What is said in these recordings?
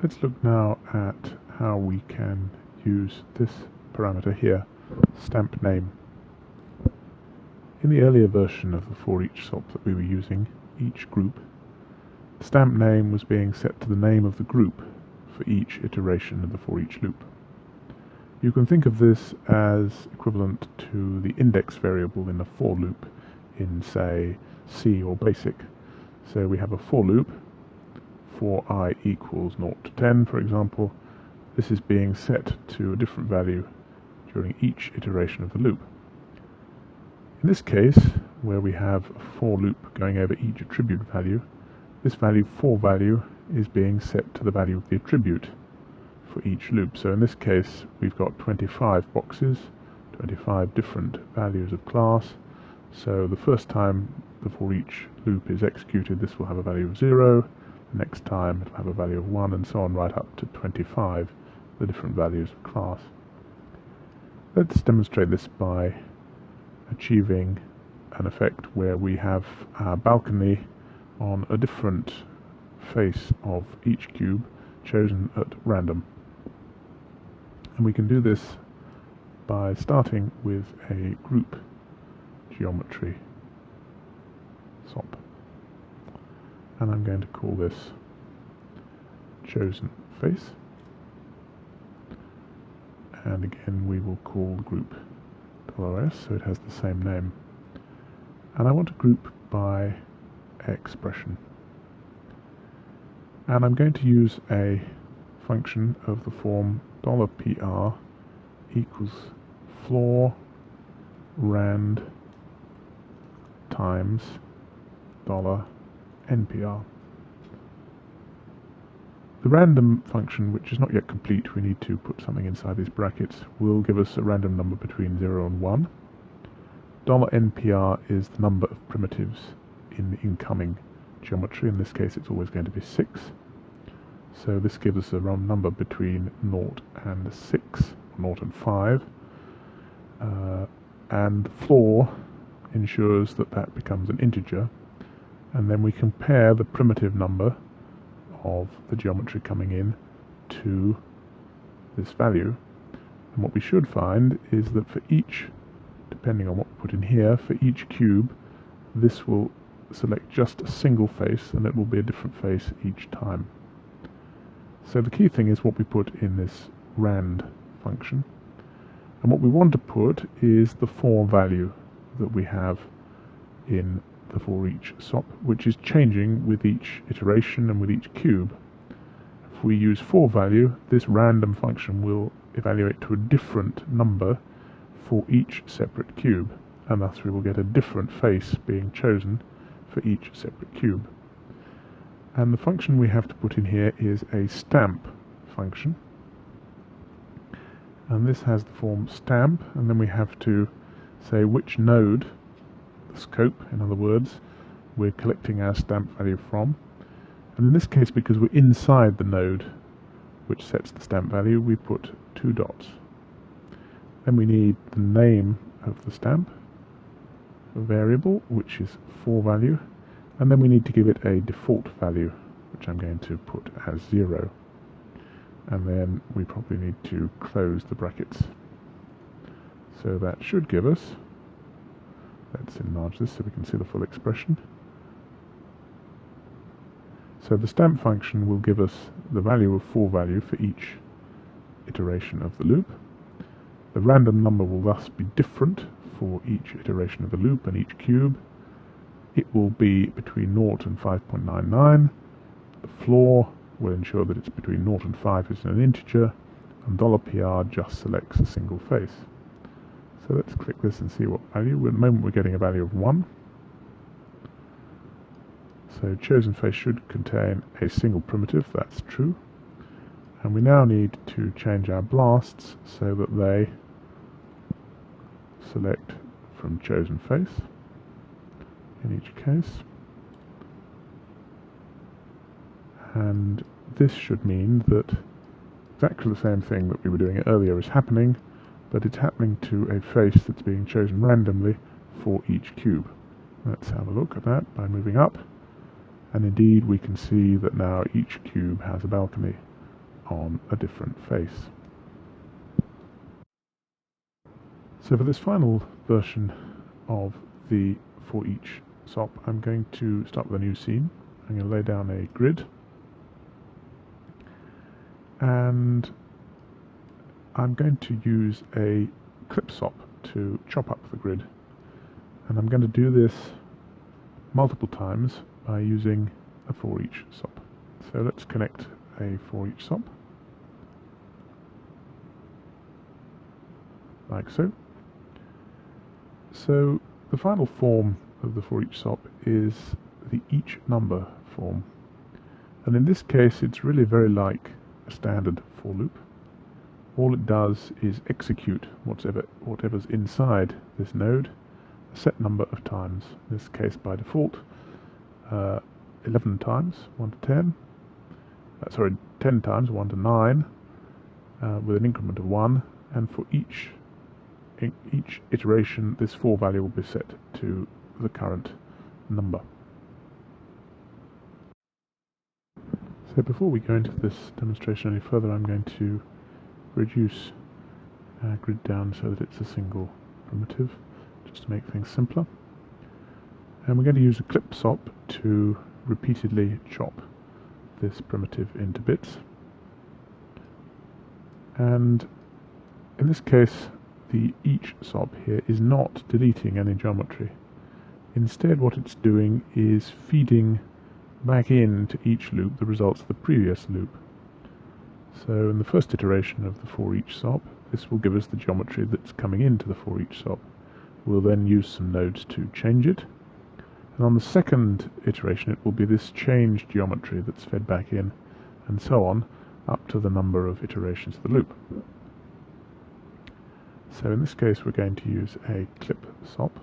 Let's look now at how we can use this parameter here, stamp name. In the earlier version of the ForEach SOP that we were using, each group, the stamp name was being set to the name of the group for each iteration of the ForEach loop. You can think of this as equivalent to the index variable in a for loop in, say, C or BASIC. So we have a for loop, for I equals 0 to 10, for example. This is being set to a different value during each iteration of the loop. In this case, where we have a for loop going over each attribute value, this value for value is being set to the value of the attribute for each loop. So in this case, we've got 25 boxes, 25 different values of class. So the first time the for each loop is executed, this will have a value of 0. The next time it will have a value of 1, and so on, right up to 25, the different values of class. Let's demonstrate this by achieving an effect where we have our balcony on a different face of each cube chosen at random. And we can do this by starting with a group geometry SOP. And I'm going to call this chosen face. And again we will call the group $s, so it has the same name. And I want to group by expression. And I'm going to use a function of the form $PR equals floor rand times $NPR. The random function, which is not yet complete, we need to put something inside these brackets, will give us a random number between 0 and 1. $NPR is the number of primitives in the incoming geometry. In this case it's always going to be 6. So this gives us a round number between 0 and 6, 0 and 5. And floor ensures that that becomes an integer. And then we compare the primitive number of the geometry coming in to this value. And what we should find is that for each, depending on what we put in here, for each cube, this will select just a single face, and it will be a different face each time. So the key thing is what we put in this rand function. And what we want to put is the for value that we have in the ForEach SOP, which is changing with each iteration and with each cube. If we use for value, this random function will evaluate to a different number for each separate cube, and thus we will get a different face being chosen for each separate cube. And the function we have to put in here is a stamp function, and this has the form stamp, and then we have to say which node, the scope in other words, we're collecting our stamp value from. And in this case, because we're inside the node which sets the stamp value, we put 2 dots. Then we need the name of the stamp, a variable which is for value, and then we need to give it a default value, which I'm going to put as 0. And then we probably need to close the brackets. So that should give us, let's enlarge this so we can see the full expression. So the stamp function will give us the value of for value for each iteration of the loop. The random number will thus be different for each iteration of the loop and each cube. It will be between 0 and 5.99. The floor will ensure that it's between 0 and 5 is an integer, and $PR just selects a single face. So let's click this and see what value. At the moment we're getting a value of 1. So chosen face should contain a single primitive, that's true. And we now need to change our blasts so that they select from chosen face in each case. And this should mean that exactly the same thing that we were doing earlier is happening, but it's happening to a face that's being chosen randomly for each cube. Let's have a look at that by moving up, and indeed we can see that now each cube has a balcony on a different face. So for this final version of the ForEach SOP, I'm going to start with a new scene. I'm going to lay down a grid, and I'm going to use a clip SOP to chop up the grid, and I'm going to do this multiple times by using a ForEach SOP. So let's connect a ForEach SOP like so. So the final form of the ForEach SOP is the each number form, and in this case it's really very like a standard for loop. All it does is execute whatever's inside this node a set number of times. In this case, by default, 11 times, 1 to 10. 10 times, 1 to 9, with an increment of 1. And for each iteration, this for value will be set to the current number. So before we go into this demonstration any further, I'm going to reduce our grid down so that it's a single primitive, just to make things simpler. And we're going to use a clip SOP to repeatedly chop this primitive into bits. And in this case, the each SOP here is not deleting any geometry. Instead, what it's doing is feeding back into each loop the results of the previous loop. So in the first iteration of the ForEach SOP, this will give us the geometry that's coming into the ForEach SOP. We'll then use some nodes to change it. And on the second iteration, it will be this changed geometry that's fed back in, and so on, up to the number of iterations of the loop. So in this case, we're going to use a clip SOP.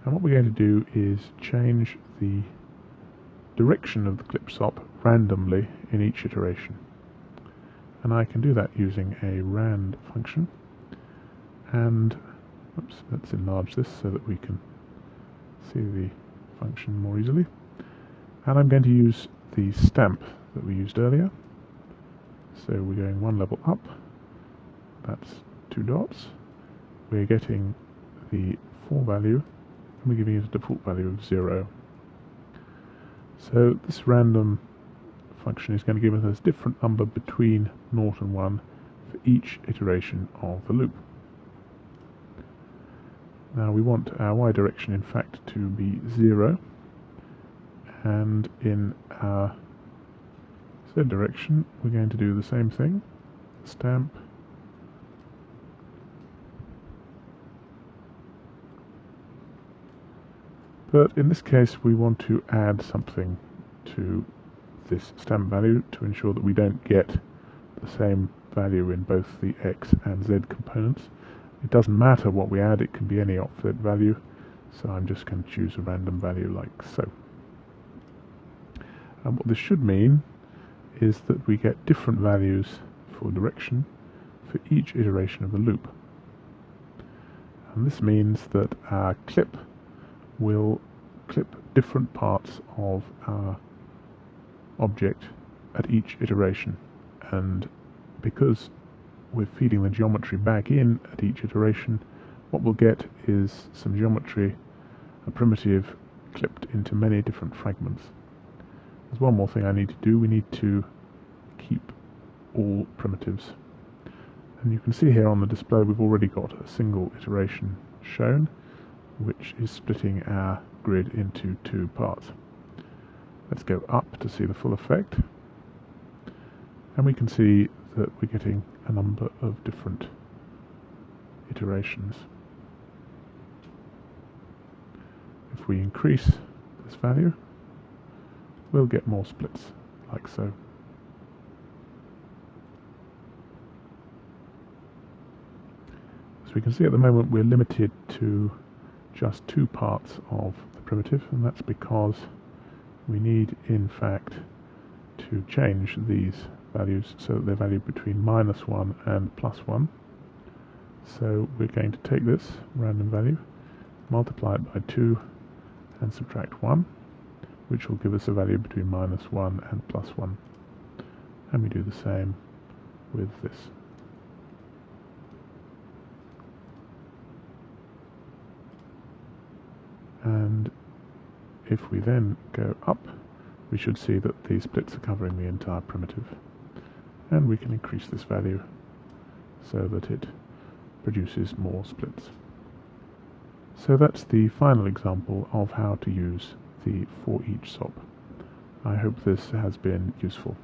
And what we're going to do is change the direction of the clip SOP randomly in each iteration. And I can do that using a rand function. And let's enlarge this so that we can see the function more easily. And I'm going to use the stamp that we used earlier. So we're going one level up. That's 2 dots. We're getting the for value, and we're giving it a default value of 0. So this random function is going to give us a different number between 0 and 1 for each iteration of the loop. Now we want our y direction in fact to be 0, and in our z direction we're going to do the same thing, stamp, but in this case we want to add something to this stamp value to ensure that we don't get the same value in both the x and z components. It doesn't matter what we add, it can be any offset value, so I'm just going to choose a random value like so. And what this should mean is that we get different values for direction for each iteration of the loop. And this means that our clip will clip different parts of our object at each iteration, and because we're feeding the geometry back in at each iteration, what we'll get is some geometry, a primitive, clipped into many different fragments. There's one more thing I need to do. We need to keep all primitives, and you can see here on the display we've already got a single iteration shown, which is splitting our grid into 2 parts. Let's go up to see the full effect, and we can see that we're getting a number of different iterations. If we increase this value, we'll get more splits, like so. As we can see at the moment, we're limited to just 2 parts of the primitive, and that's because we need, in fact, to change these values so that they're valued between -1 and +1. So we're going to take this random value, multiply it by 2, and subtract 1, which will give us a value between -1 and +1. and we do the same with this. And if we then go up, we should see that the splits are covering the entire primitive, and we can increase this value so that it produces more splits. So that's the final example of how to use the ForEach SOP. I hope this has been useful.